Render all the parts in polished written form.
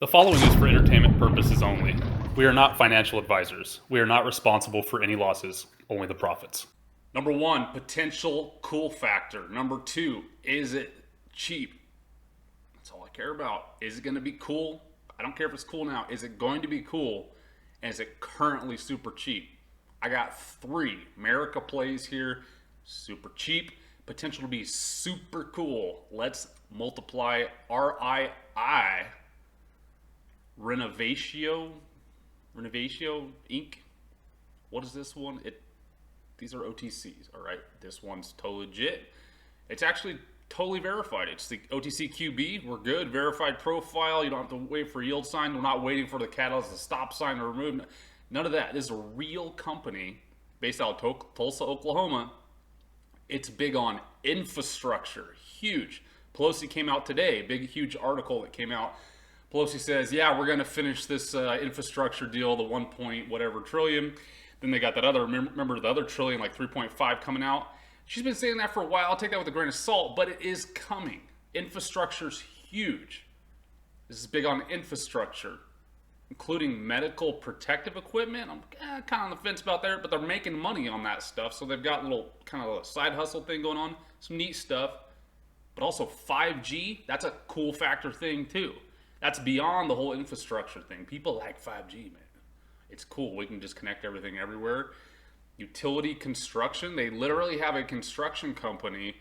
The following is for entertainment purposes only. We are not financial advisors. We are not responsible for any losses, only the profits. Number one, potential cool factor. Number two, is it cheap? That's all I care about. Is it going to be cool? I don't care if it's cool now. Is it going to be cool? And is it currently super cheap? I got three America plays here. Super cheap. Potential to be super cool. Let's multiply RIII. Renovatio Inc. What is this one? These are OTCs, all right? This one's totally legit. It's actually totally verified. It's the OTC QB. We're good. Verified profile. You don't have to wait for a yield sign. We're not waiting for the catalyst, the stop sign to remove. None of that. This is a real company based out of Tulsa, Oklahoma. It's big on infrastructure. Huge. Pelosi came out today. Big, huge article that came out. Pelosi says, yeah, we're going to finish this infrastructure deal, the 1 point whatever trillion. Then they got that other, remember the other trillion, like 3.5 coming out. She's been saying that for a while. I'll take that with a grain of salt, but it is coming. Infrastructure's huge. This is big on infrastructure, including medical protective equipment. I'm kind of on the fence about that, but they're making money on that stuff. So they've got a little kind of a side hustle thing going on, some neat stuff. But also 5G, that's a cool factor thing too. That's beyond the whole infrastructure thing. People like 5G, man. It's cool. We can just connect everything everywhere. Utility construction. They literally have a construction company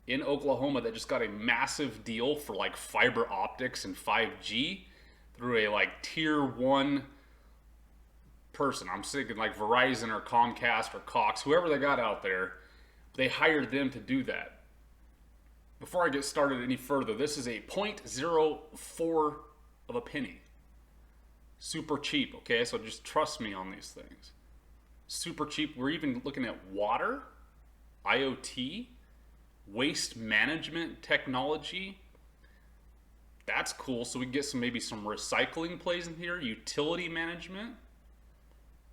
in Oklahoma that just got a massive deal for like fiber optics and 5G through a like tier one person. I'm thinking like Verizon or Comcast or Cox, whoever they got out there. They hired them to do that. Before I get started any further, this is a 0.04 of a penny. Super cheap, okay? So just trust me on these things. Super cheap. We're even looking at water, IoT, waste management technology. That's cool. So we can get maybe some recycling plays in here, utility management,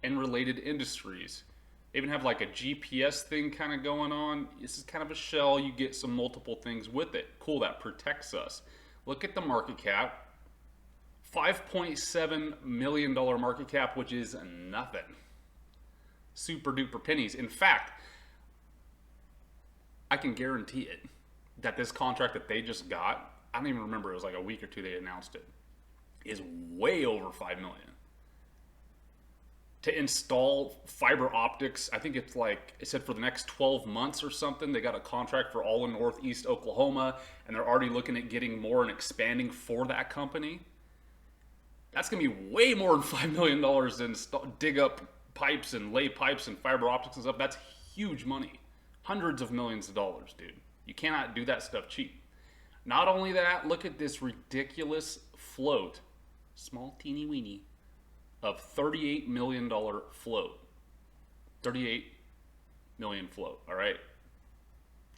and related industries. They even have like a GPS thing kind of going on. This is kind of a shell. You get some multiple things with it. Cool, that protects us. Look at the market cap. $5.7 million market cap, which is nothing. Super duper pennies. In fact, I can guarantee it that this contract that they just got, I don't even remember, it was like a week or two they announced it, is way over $5 million. To install fiber optics, I think it's like, it said for the next 12 months or something, they got a contract for all in Northeast Oklahoma, and they're already looking at getting more and expanding for that company. That's going to be way more than $5 million to dig up pipes and lay pipes and fiber optics and stuff. That's huge money. Hundreds of millions of dollars, dude. You cannot do that stuff cheap. Not only that, look at this ridiculous float. Small, teeny weeny. Of $38 million float. 38 million float, all right?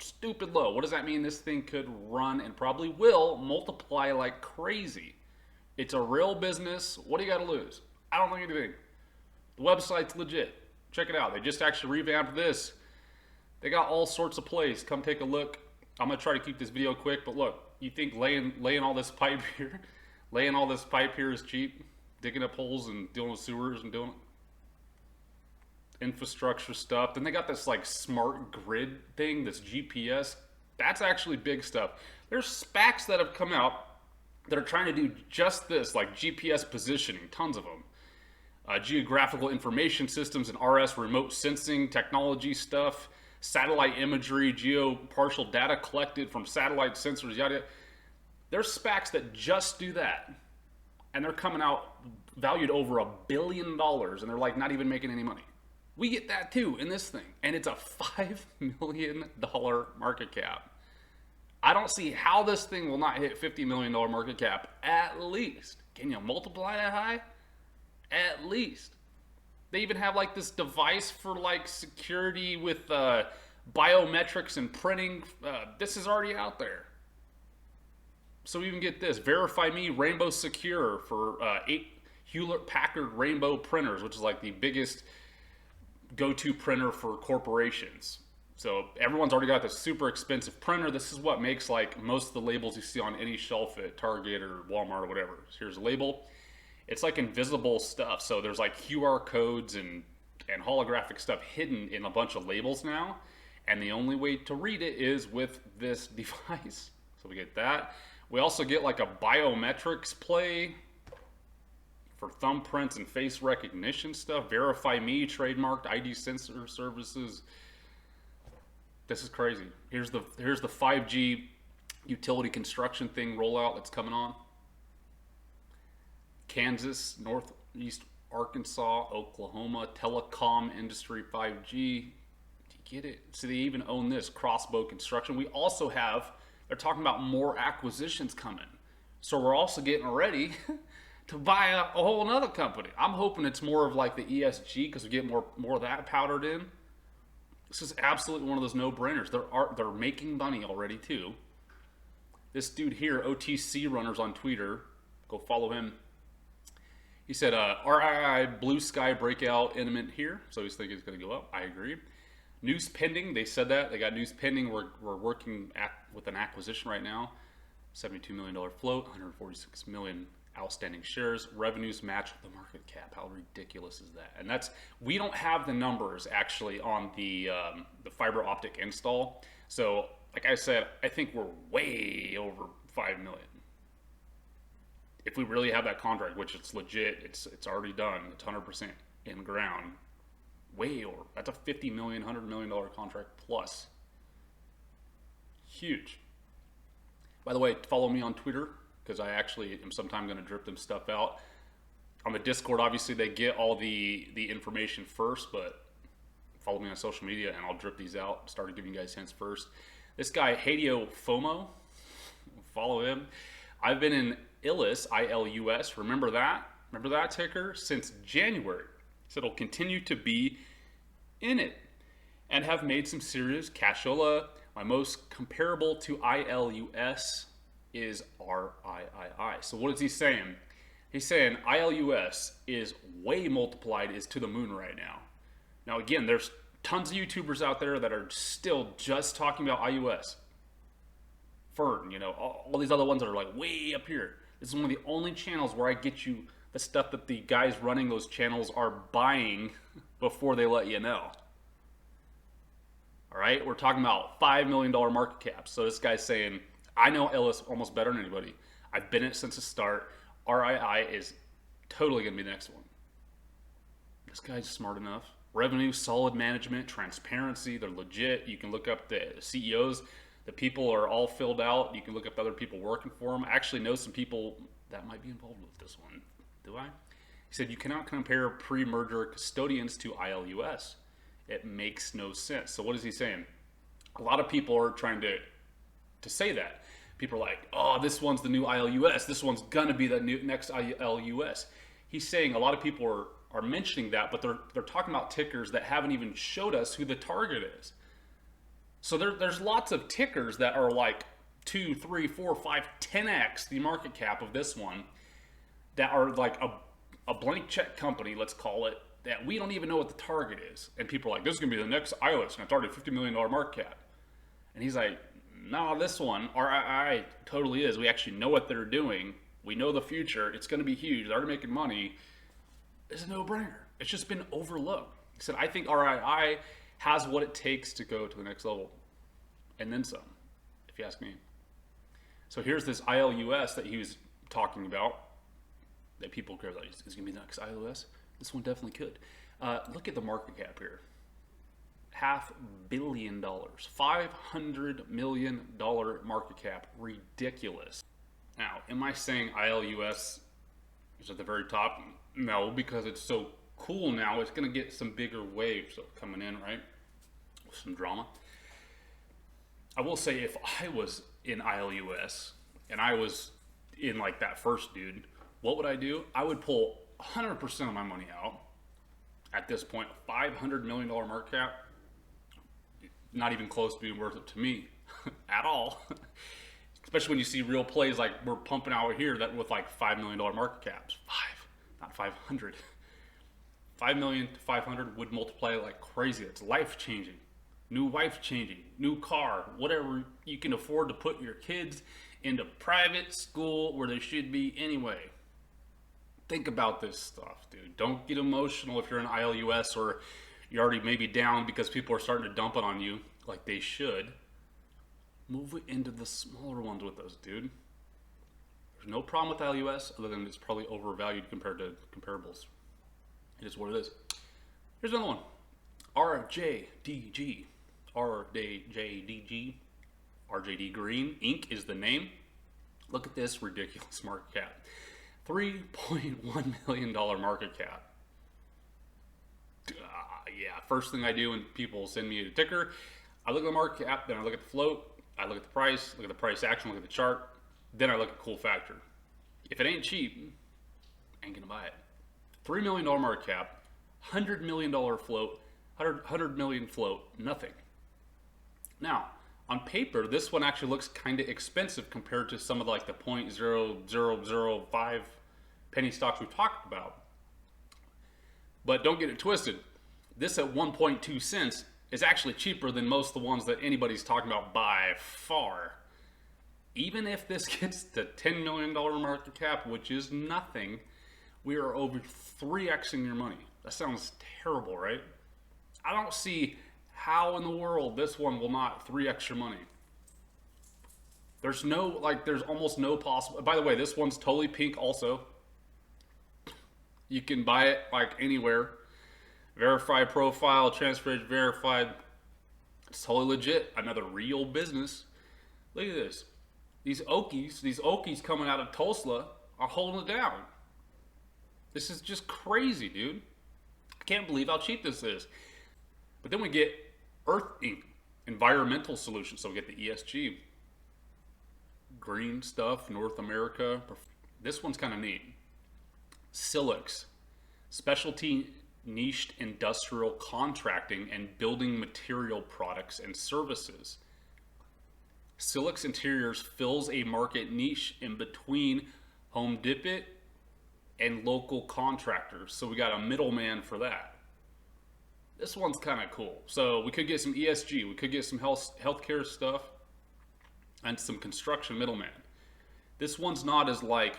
Stupid low. What does that mean? This thing could run and probably will multiply like crazy. It's a real business. What do you got to lose? I don't think anything. The website's legit. Check it out. They just actually revamped this. They got all sorts of plays. Come take a look. I'm going to try to keep this video quick, but look, you think laying all this pipe here, is cheap? Digging up holes and dealing with sewers and doing infrastructure stuff. Then they got this like smart grid thing, this GPS. That's actually big stuff. There's SPACs that have come out that are trying to do just this, like GPS positioning, tons of them. Geographical information systems and RS remote sensing technology stuff, satellite imagery, partial data collected from satellite sensors, yada yada. There's SPACs that just do that. And they're coming out valued over $1 billion, and they're like not even making any money. We get that too in this thing, and it's a $5 million market cap. I don't see how this thing will not hit $50 million market cap at least. Can you multiply that high? At least. They even have like this device for like security with biometrics and printing. This is already out there. So we even get this, Verify Me Rainbow Secure for 8 Hewlett-Packard Rainbow printers, which is like the biggest go-to printer for corporations. So everyone's already got this super expensive printer. This is what makes like most of the labels you see on any shelf at Target or Walmart or whatever. So here's a label. It's like invisible stuff. So there's like QR codes and holographic stuff hidden in a bunch of labels now. And the only way to read it is with this device. So we get that. We also get like a biometrics play for thumbprints and face recognition stuff. Verify Me, trademarked ID sensor services. This is crazy. Here's the 5G utility construction thing rollout that's coming on. Kansas, Northeast Arkansas, Oklahoma, telecom industry 5G. Do you get it? So they even own this, Crossbow Construction. We also have, they're talking about more acquisitions coming. So we're also getting ready to buy a whole nother company. I'm hoping it's more of like the ESG because we get more of that powdered in. This is absolutely one of those no-brainers. They're making money already too. This dude here, OTC Runners on Twitter, go follow him. He said, RIII blue sky breakout imminent here. So he's thinking it's going to go up. I agree. News pending. They said that. They got news pending. We're working with an acquisition right now. $72 million float, 146 million outstanding shares. Revenues match the market cap. How ridiculous is that? And we don't have the numbers actually on the fiber optic install. So like I said, I think we're way over 5 million. If we really have that contract, which it's legit, it's already done, it's 100% in ground, way over. That's a $50 million, $100 million contract plus. Huge. By the way, follow me on Twitter, because I actually am sometime going to drip them stuff out. On the Discord, obviously, they get all the information first, but follow me on social media, and I'll drip these out. Started giving you guys hints first. This guy, Hideo FOMO, follow him. I've been in ILUS, ILUS, remember that? Remember that ticker? Since January. So it'll continue to be in it and have made some serious cashola. My most comparable to ILUS is RIII. So what is he saying? He's saying ILUS is way multiplied, is to the moon right now. Now again, there's tons of YouTubers out there that are still just talking about IUS. Fern, all these other ones that are like way up here. This is one of the only channels where I get you the stuff that the guys running those channels are buying before they let you know. All right, we're talking about $5 million market cap. So this guy's saying, I know ILUS almost better than anybody. I've been in it since the start. RIII is totally going to be the next one. This guy's smart enough. Revenue, solid management, transparency. They're legit. You can look up the CEOs. The people are all filled out. You can look up other people working for them. I actually know some people that might be involved with this one. Do I? He said, you cannot compare pre-merger custodians to ILUS. It makes no sense. So what is he saying? A lot of people are trying to say that. People are like, oh, this one's the new ILUS. This one's going to be the next ILUS. He's saying a lot of people are mentioning that, but they're talking about tickers that haven't even showed us who the target is. So there's lots of tickers that are like 2, 3, 4, 5, 10x the market cap of this one that are like a blank check company, let's call it, that we don't even know what the target is. And people are like, this is going to be the next ILUS, and it's already a $50 million market cap. And he's like, no, this one, RIII, totally is. We actually know what they're doing. We know the future. It's going to be huge. They're already making money. It's a no-brainer. It's just been overlooked. He said, I think RIII has what it takes to go to the next level. And then some, if you ask me. So here's this ILUS that he was talking about that people care about. Is going to be the next ILUS? This one definitely could. Look at the market cap here. $500 million. $500 million market cap. Ridiculous. Now, am I saying ILUS is at the very top? No, because it's so cool now. It's going to get some bigger waves coming in, right? With some drama. I will say, if I was in ILUS and I was in like that first dude, what would I do? I would pull 100% of my money out. At this point, $500 million market cap, not even close to being worth it to me at all. Especially when you see real plays like we're pumping out here that with like $5 million market caps. Not 500. 5 million to 500 would multiply like crazy. It's life changing. new wife changing, new car, whatever you can afford to put your kids into private school where they should be anyway. Think about this stuff, dude. Don't get emotional if you're in ILUS or you're already maybe down because people are starting to dump it on you like they should. Move it into the smaller ones with us, dude. There's no problem with ILUS other than it's probably overvalued compared to comparables. It is what it is. Here's another one. RJDG. RJDG. RJD Green Inc. is the name. Look at this ridiculous market cap. $3.1 million market cap. Yeah, first thing I do when people send me a ticker, I look at the market cap, then I look at the float, I look at the price, look at the price action, look at the chart, then I look at cool factor. If it ain't cheap, I ain't gonna buy it. $3 million market cap, $100 million float, 100 million float, nothing. Now, on paper, this one actually looks kind of expensive compared to some of like the 0.0005 penny stocks we've talked about. But don't get it twisted. This at 1.2 cents is actually cheaper than most of the ones that anybody's talking about by far. Even if this gets to $10 million market cap, which is nothing, we are over 3xing your money. That sounds terrible, right? I don't see how in the world this one will not 3x your money. There's almost no possible. By the way, this one's totally pink also. You can buy it like anywhere. Verified profile, transfer agent verified. It's totally legit. Another real business. Look at this. These Okies coming out of Tulsa are holding it down. This is just crazy, dude. I can't believe how cheap this is. But then we get Earth Inc. Environmental Solutions. So we get the ESG. Green stuff, North America. This one's kind of neat. Silix. Specialty niched industrial contracting and building material products and services. Silix Interiors fills a market niche in between Home Depot and local contractors. So we got a middleman for that. This one's kind of cool. So we could get some ESG, we could get some healthcare stuff, and some construction middleman. This one's not as like,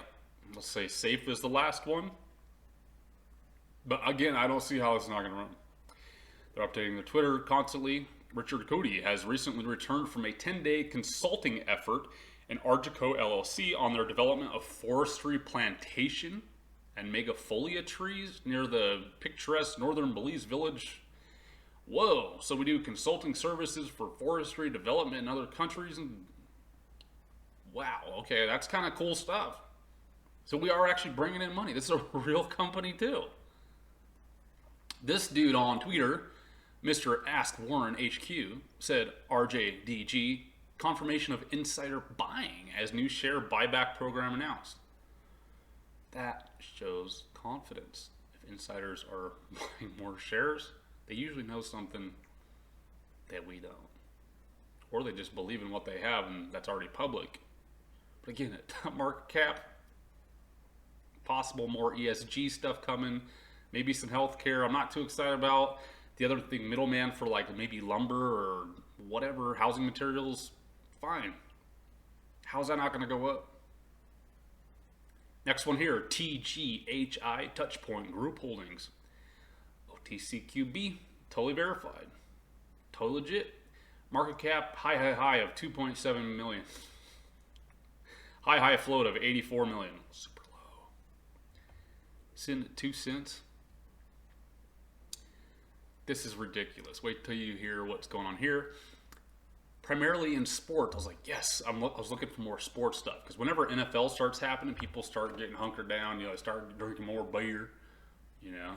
let's say, safe as the last one. But again, I don't see how it's not going to run. They're updating their Twitter constantly. Richard Cody has recently returned from a 10-day consulting effort in Arjico LLC on their development of forestry plantation and megafolia trees near the picturesque northern Belize village. Whoa, so we do consulting services for forestry development in other countries? And wow, okay, that's kind of cool stuff. So we are actually bringing in money. This is a real company too. This dude on Twitter, Mr. Ask Warren HQ, said RJDG, confirmation of insider buying as new share buyback program announced. That shows confidence. If insiders are buying more shares, they usually know something that we don't. Or they just believe in what they have and that's already public. But again, at top market cap, possible more ESG stuff coming, maybe some healthcare I'm not too excited about. The other thing, middleman for like maybe lumber or whatever, housing materials, fine. How's that not going to go up? Next one here, TGHI, Touchpoint Group Holdings. OTCQB, totally verified. Totally legit. Market cap, high of 2.7 million. High float of 84 million. Super low. Sitting at 2 cents. This is ridiculous. Wait till you hear what's going on here. Primarily in sport, I was like, yes, I was looking for more sports stuff. Because whenever NFL starts happening, people start getting hunkered down. You know, start drinking more beer. You know,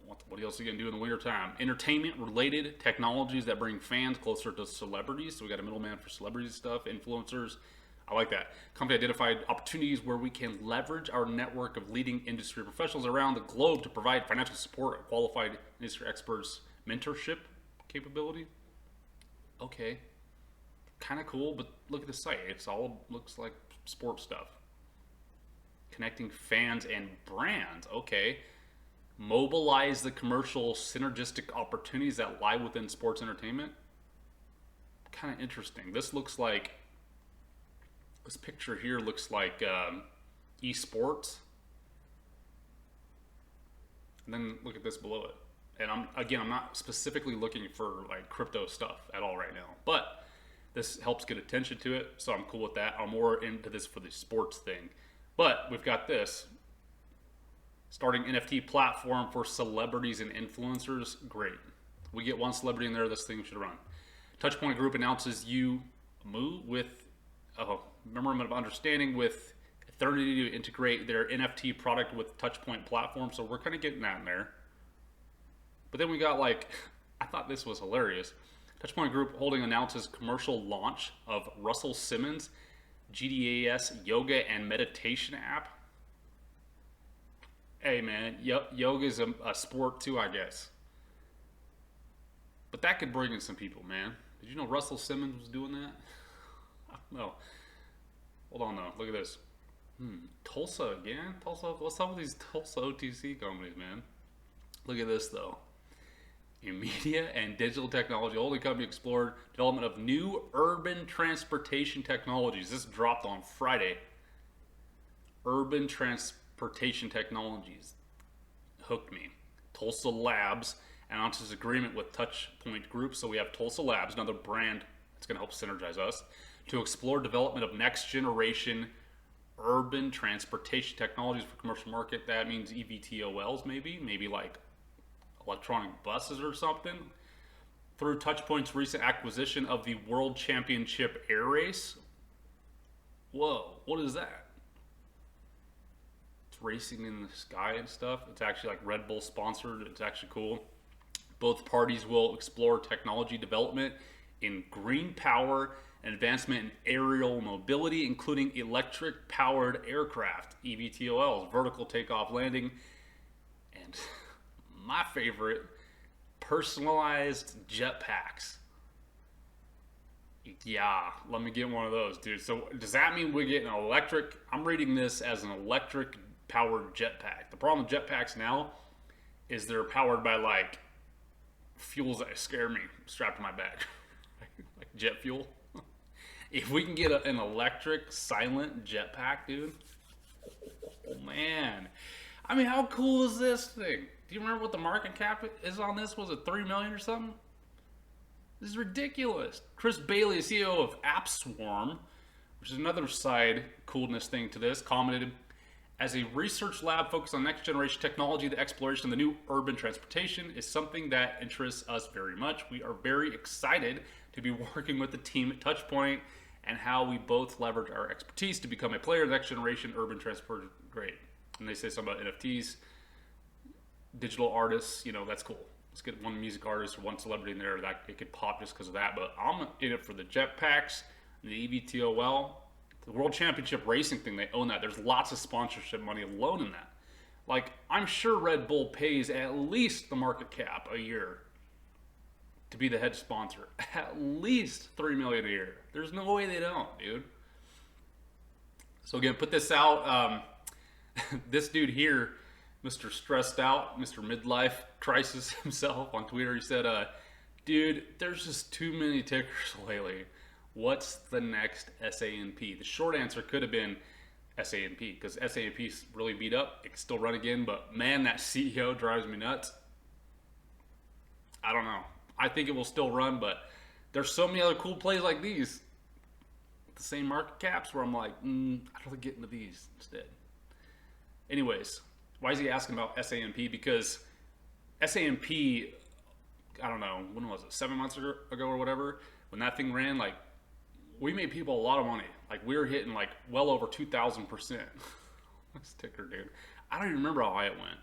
what else are you going to do in the wintertime? Entertainment-related technologies that bring fans closer to celebrities. So we got a middleman for celebrity stuff, influencers. I like that. Company identified opportunities where we can leverage our network of leading industry professionals around the globe to provide financial support, qualified industry experts, mentorship capability. Okay. Kind of cool, but look at the site. It's all looks like sports stuff. Connecting fans and brands. Okay. Mobilize the commercial synergistic opportunities that lie within sports entertainment. kind of interesting. This looks like, this picture here looks like esports. And then look at this below it. And I'm not specifically looking for like crypto stuff at all right now, but this helps get attention to it, so I'm cool with that. I'm more into this for the sports thing. But we've got this. Starting NFT platform for celebrities and influencers. Great. We get one celebrity in there, this thing should run. Touchpoint Group announces UMU with a memorandum of understanding with Eternity to integrate their NFT product with Touchpoint platform. So we're kind of getting that in there. But then we got like, I thought this was hilarious. Touchpoint Group Holding announces commercial launch of Russell Simmons GDAS yoga and meditation app. Hey man, yoga is a sport too, I guess. But that could bring in some people, man. Did you know Russell Simmons was doing that? I don't know. Hold on though, look at this. Tulsa again? Tulsa, what's up with these Tulsa OTC companies, man? Look at this though. In media and digital technology, holding company explored development of new urban transportation technologies. This dropped on Friday. Urban transportation technologies hooked me. Tulsa Labs announces agreement with Touchpoint Group. So we have Tulsa Labs, another brand that's going to help synergize us, to explore development of next generation urban transportation technologies for commercial market. That means EVTOLs, maybe like electronic buses or something, through Touchpoint's recent acquisition of the World Championship Air Race. Whoa, what is that? It's racing in the sky and stuff. It's actually like Red Bull sponsored. It's actually cool. Both parties will explore technology development in green power and advancement in aerial mobility, including electric powered aircraft, EVTOLs, vertical takeoff landing, and my favorite, personalized jetpacks. Yeah, let me get one of those, dude. So does that mean we get an electric? I'm reading this as an electric powered jetpack. The problem with jetpacks now is they're powered by like fuels that scare me strapped to my back, like jet fuel. If we can get an electric silent jetpack, dude, oh man. I mean, how cool is this thing? Do you remember what the market cap is on this? Was it 3 million or something? This is ridiculous. Chris Bailey, CEO of AppSwarm, which is another side coolness thing to this, commented, as a research lab focused on next generation technology, the exploration of the new urban transportation is something that interests us very much. We are very excited to be working with the team at Touchpoint and how we both leverage our expertise to become a player in the next generation urban transport. Great. And they say something about NFTs, digital artists, that's cool. Let's get one music artist or one celebrity in there that it could pop just because of that. But I'm in it for the jetpacks, the EVTOL, the World Championship Racing thing. They own that. There's lots of sponsorship money alone in that. Like, I'm sure Red Bull pays at least the market cap a year to be the head sponsor. At least $3 million a year. There's no way they don't, dude. So again, put this out. This dude here, Mr. Stressed Out, Mr. Midlife Crisis himself on Twitter, he said, dude, there's just too many tickers lately. What's the next SANP? The short answer could have been SANP, because SANP's really beat up. It can still run again, but man, that CEO drives me nuts. I don't know. I think it will still run, but there's so many other cool plays like these, the same market caps, where I'm like, I'd rather get into these instead. Anyways, why is he asking about SANP? Because SANP, I don't know, when was it, 7 months ago or whatever, when that thing ran, like, we made people a lot of money. Like, we were hitting like well over 2,000%. This ticker, dude. I don't even remember how high it went.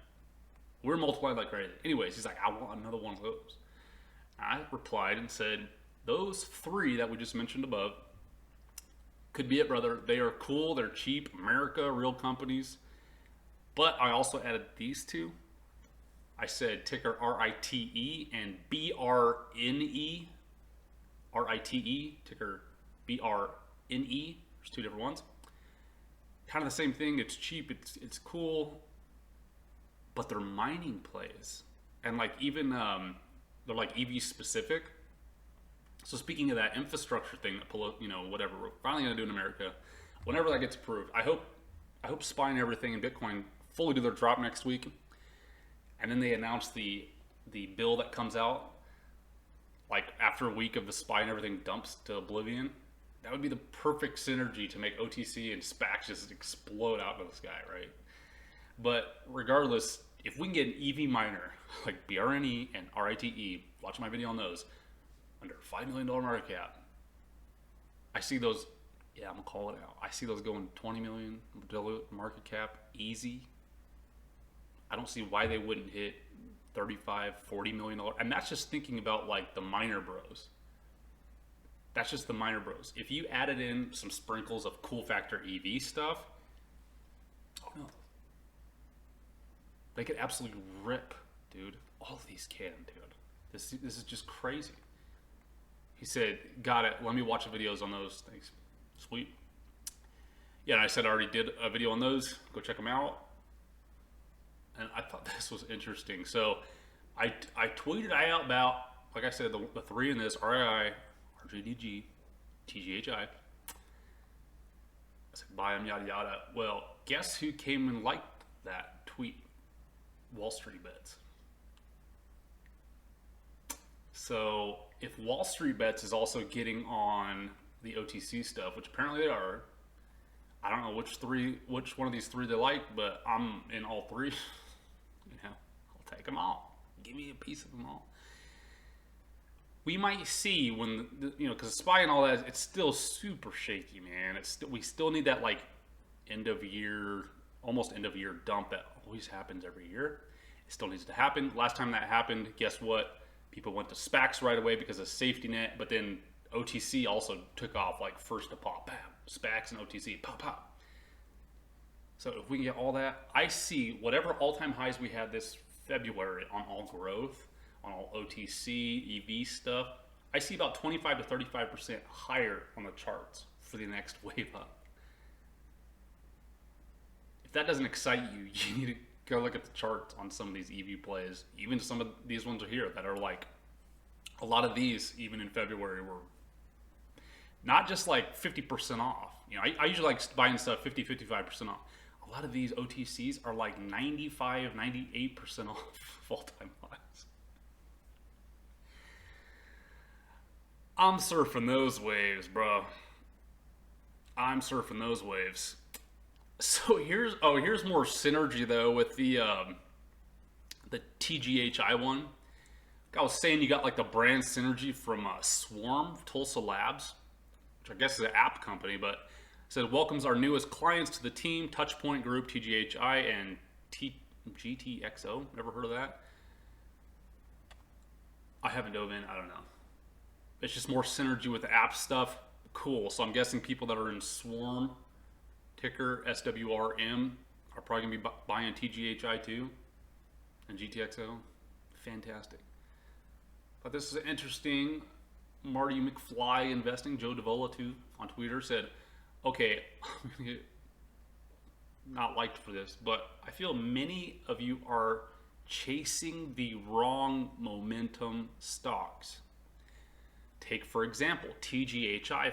We were multiplying like crazy. Anyways, he's like, I want another one of those. I replied and said, those three that we just mentioned above could be it, brother. They are cool. They're cheap. America, real companies. But I also added these two. I said ticker RITE and BRNE. RITE, ticker BRNE. There's two different ones. Kind of the same thing. It's cheap. It's cool. But they're mining plays. And like even they're like EV specific. So speaking of that infrastructure thing that whatever we're finally going to do in America, whenever that gets approved, I hope SPY and everything and Bitcoin fully do their drop next week, and then they announce the bill that comes out like after a week of the SPY and everything dumps to oblivion. That would be the perfect synergy to make OTC and SPAC just explode out of the sky, right? But regardless, if we can get an EV miner like BRNE and RIII, watch my video on those, under $5 million market cap, I see those, I'm gonna call it out. I see those going 20 million market cap easy. I don't see why they wouldn't hit 35, $40 million. And that's just thinking about like the miner bros. That's just the miner bros. If you added in some sprinkles of cool factor EV stuff, oh no, they could absolutely rip, dude. All of these can, dude. This is just crazy. He said, got it. Let me watch the videos on those things. Sweet. Yeah, and I said I already did a video on those. Go check them out. And I thought this was interesting. So I tweeted out about, like I said, the three in this, RIII, RJDG, TGHI. I said, buy them, yada, yada. Well, guess who came and liked that tweet? Wall Street Bets. So if Wall Street Bets is also getting on the OTC stuff, which apparently they are, I don't know which one of these three they like, but I'm in all three. I'll take them all. Give me a piece of them all. We might see when, because SPY and all that, it's still super shaky, man. We still need that like almost end of year dump that always happens every year. It still needs to happen. Last time that happened, guess what? People went to SPACs right away because of safety net, but then OTC also took off like first to pop. Bam, SPACs and OTC, pop, pop. So if we can get all that, I see whatever all-time highs we had this February on all growth, on all OTC, EV stuff, I see about 25 to 35% higher on the charts for the next wave up. If that doesn't excite you, you need to go look at the charts on some of these EV plays. Even some of these ones are here that are like, a lot of these, even in February, were not just like 50% off. I usually like buying stuff 50, 55% off. A lot of these OTCs are like 95, 98% off all-time highs. I'm surfing those waves, bro. I'm surfing those waves. So here's more synergy though with the TGHI one. Like I was saying, you got like the brand synergy from Swarm Tulsa Labs, which I guess is an app company, but it said welcomes our newest clients to the team, Touchpoint Group, TGHI, and GTXO. Never heard of that. I haven't dove in. I don't know. It's just more synergy with the app stuff. Cool. So I'm guessing people that are in Swarm, ticker SWRM, are probably going to be buying TGHI too and GTXO. Fantastic. But this is interesting. Marty McFly Investing, Joe Davola too, on Twitter said, okay, I'm going to get not liked for this, but I feel many of you are chasing the wrong momentum stocks. Take, for example, TGHI,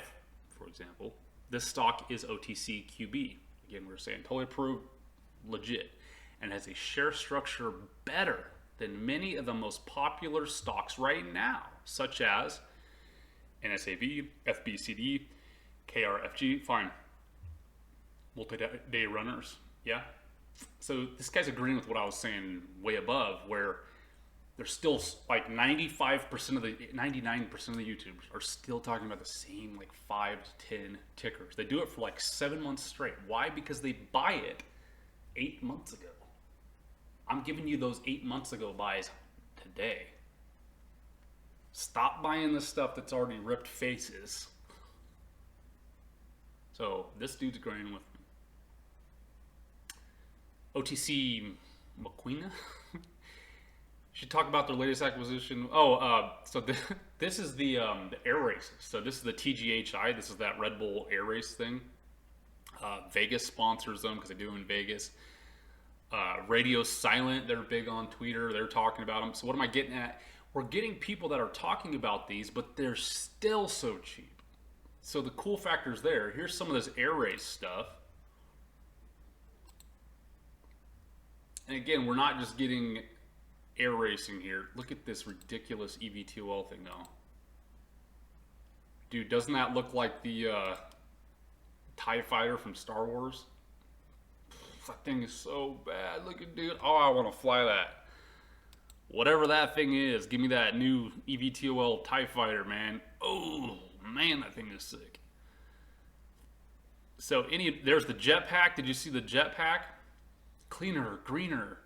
for example. This stock is OTC QB. Again, we're saying totally approved, legit, and has a share structure better than many of the most popular stocks right now, such as NSAV, FBCD, KRFG, fine. Multi-day runners, yeah. So this guy's agreeing with what I was saying way above, where there's still like 99% of the YouTubers are still talking about the same like 5 to 10 tickers. They do it for like 7 months straight. Why? Because they buy it 8 months ago. I'm giving you those 8 months ago buys today. Stop buying the stuff that's already ripped faces. So this dude's agreeing with me. OTC Maquina. Should talk about their latest acquisition. So this is the air races. So this is the TGHI. This is that Red Bull air race thing. Vegas sponsors them because they do in Vegas. Radio Silent, they're big on Twitter. They're talking about them. So what am I getting at? we're getting people that are talking about these, but they're still so cheap. So the cool factors there. Here's some of this air race stuff. And again, we're not just getting air racing here. Look at this ridiculous eVTOL thing though. Dude, doesn't that look like the TIE fighter from Star Wars? That thing is so bad looking, dude. Oh, I want to fly that. Whatever that thing is, give me that new eVTOL TIE fighter, man. Oh, man, that thing is sick. So there's the jetpack. Did you see the jetpack? Cleaner, greener.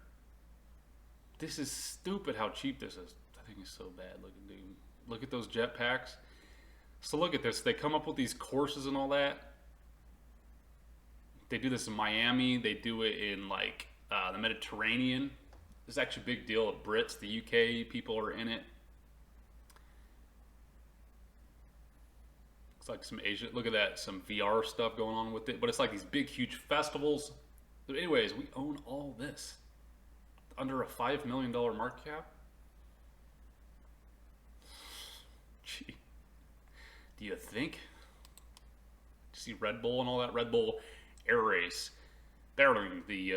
This is stupid how cheap this is. That thing is so bad looking, dude. Look at those jetpacks. So look at this. They come up with these courses and all that. They do this in Miami. They do it in like the Mediterranean. This is actually a big deal. The Brits, the UK people are in it. Looks like some Asia. Look at that. Some VR stuff going on with it. But it's like these big, huge festivals. But anyways, we own all this. Under a $5 million market cap. Gee. Do you think? You see Red Bull and all that? Red Bull Air Race. They're doing the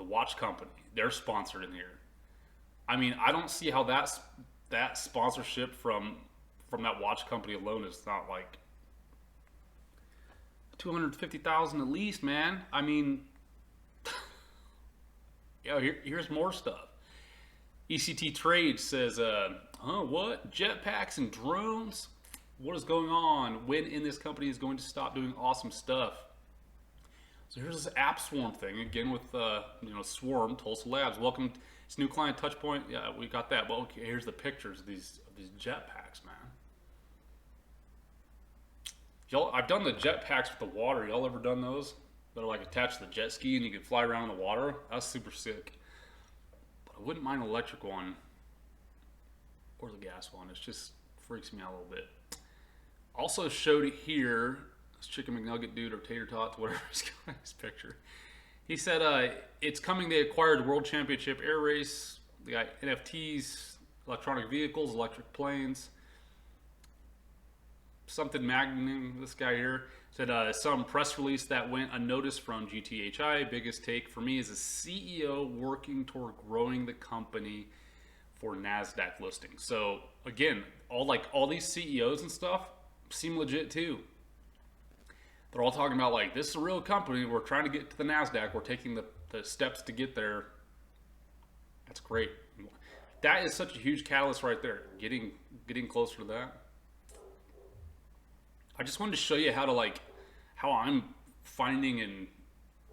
watch company. They're sponsored in here. I mean, I don't see how that sponsorship from that watch company alone is not like $250,000 at least, man. I mean, yeah. Here's more stuff. ECT Trade says, what? Jetpacks and drones? What is going on? When in this company is going to stop doing awesome stuff? So here's this App Swarm thing, again with, Swarm, Tulsa Labs. Welcome to this new client touch point. Yeah, we got that. But okay, here's the pictures of these jetpacks, man. Y'all, I've done the jetpacks with the water. Y'all ever done those? That are like attached to the jet ski and you can fly around in the water? That's super sick. But I wouldn't mind an electric one or the gas one. It just freaks me out a little bit. Also showed it here, this Chicken McNugget dude or Tater Tots, whatever his picture. He said it's coming. They acquired the World Championship Air Race. They got NFTs, electronic vehicles, electric planes. Something Magnum, this guy here, said some press release that went unnoticed from TGHI. Biggest take for me is a CEO working toward growing the company for NASDAQ listing. So again, all these CEOs and stuff seem legit too. They're all talking about like, this is a real company. We're trying to get to the NASDAQ. We're taking the steps to get there. That's great. That is such a huge catalyst right there. Getting closer to that. I just wanted to show you how I'm finding and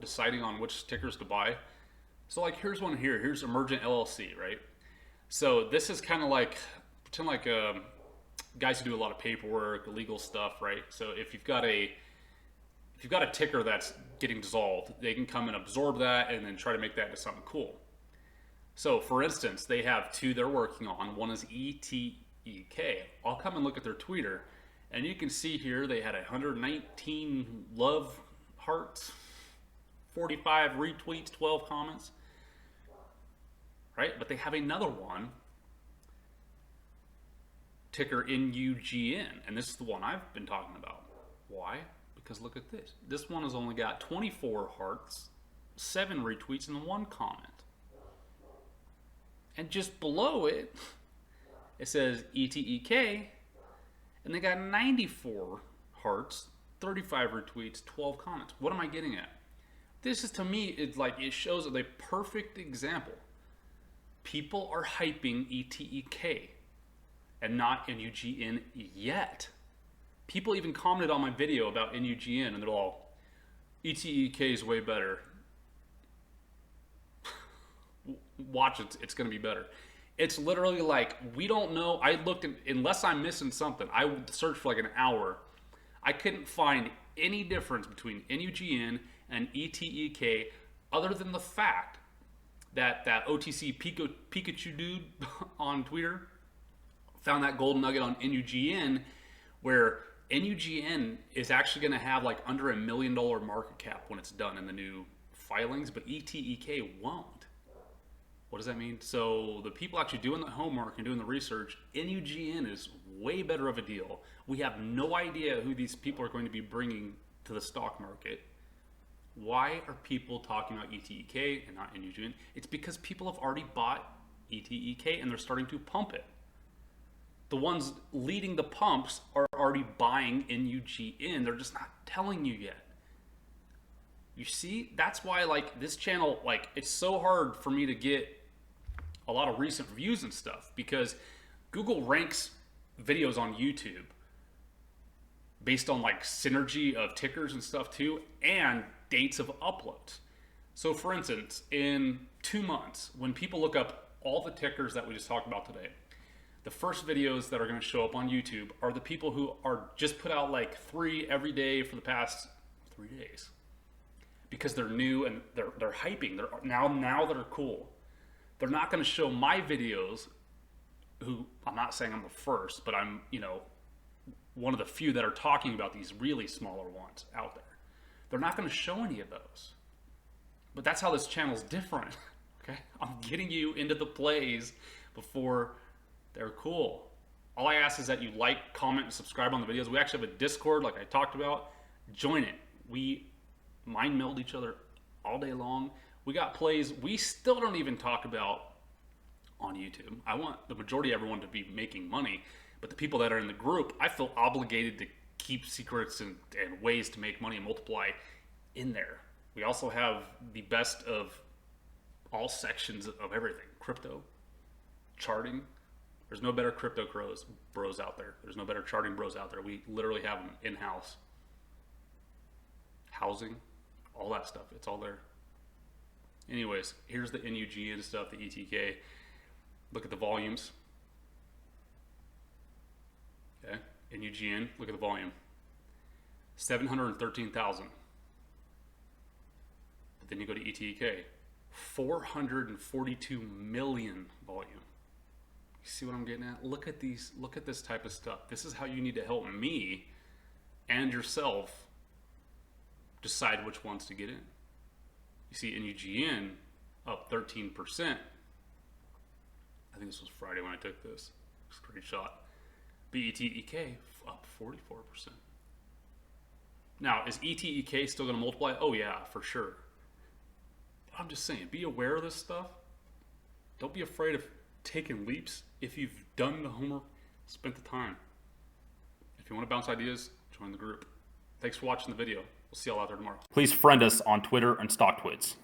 deciding on which tickers to buy. So like, here's one here. Here's Emergent LLC, right? So this is kind of like, pretend like guys who do a lot of paperwork, legal stuff, right? So if you've got a ticker that's getting dissolved, they can come and absorb that and then try to make that into something cool. So for instance, they have two they're working on. One is ETEK. I'll come and look at their Twitter, and you can see here they had 119 love hearts, 45 retweets, 12 comments, right? But they have another one, ticker NUGN, and this is the one I've been talking about. Why? Because look at this. This one has only got 24 hearts, 7 retweets, and 1 comment. And just below it, it says ETEK, and they got 94 hearts, 35 retweets, 12 comments. What am I getting at? This is, to me, it shows a perfect example. People are hyping ETEK and not NUGN yet. People even commented on my video about NUGN, and they're all, ETEK is way better. Watch it, it's going to be better. It's literally like, we don't know. I looked, unless I'm missing something, I searched for like an hour. I couldn't find any difference between NUGN and ETEK other than the fact that OTC Pikachu dude on Twitter found that golden nugget on NUGN, where NUGN is actually going to have like under $1 million market cap when it's done in the new filings, but ETEK won't. What does that mean? So the people actually doing the homework and doing the research, NUGN is way better of a deal. We have no idea who these people are going to be bringing to the stock market. Why are people talking about ETEK and not NUGN? It's because people have already bought ETEK and they're starting to pump it. The ones leading the pumps are already buying NUGN. They're just not telling you yet. You see, that's why like this channel, like it's so hard for me to get a lot of recent reviews and stuff because Google ranks videos on YouTube based on like synergy of tickers and stuff too, and dates of uploads. So for instance, in 2 months, when people look up all the tickers that we just talked about today, the first videos that are going to show up on YouTube are the people who are just put out like 3 every day for the past 3 days. Because they're new and they're hyping. They're now they're cool. They're not going to show my videos. Who I'm not saying I'm the first, but I'm one of the few that are talking about these really smaller ones out there. They're not going to show any of those. But that's how this channel's different. Okay, I'm getting you into the plays before they're cool. All I ask is that you like, comment, and subscribe on the videos. We actually have a Discord, like I talked about. Join it. We mind meld each other all day long. We got plays we still don't even talk about on YouTube. I want the majority of everyone to be making money, but the people that are in the group, I feel obligated to keep secrets and ways to make money and multiply in there. We also have the best of all sections of everything. Crypto, charting. There's no better crypto bros out there. There's no better charting bros out there. We literally have them in-house. Housing, all that stuff, it's all there. Anyways, here's the NUGN stuff, the ETK. Look at the volumes. Okay, NUGN, look at the volume. 713,000. But then you go to ETK, 442 million volume. You see what I'm getting at? Look at these, look at this type of stuff. This is how you need to help me and yourself decide which ones to get in. You see NUGN up 13%. I think this was Friday when I took this screenshot. ETEK up 44%. Now, is ETEK still going to multiply? Oh yeah, for sure. But I'm just saying, be aware of this stuff. Don't be afraid of taking leaps. If you've done the homework, spent the time. If you want to bounce ideas, join the group. Thanks for watching the video. We'll see y'all out there tomorrow. Please friend us on Twitter and StockTwits.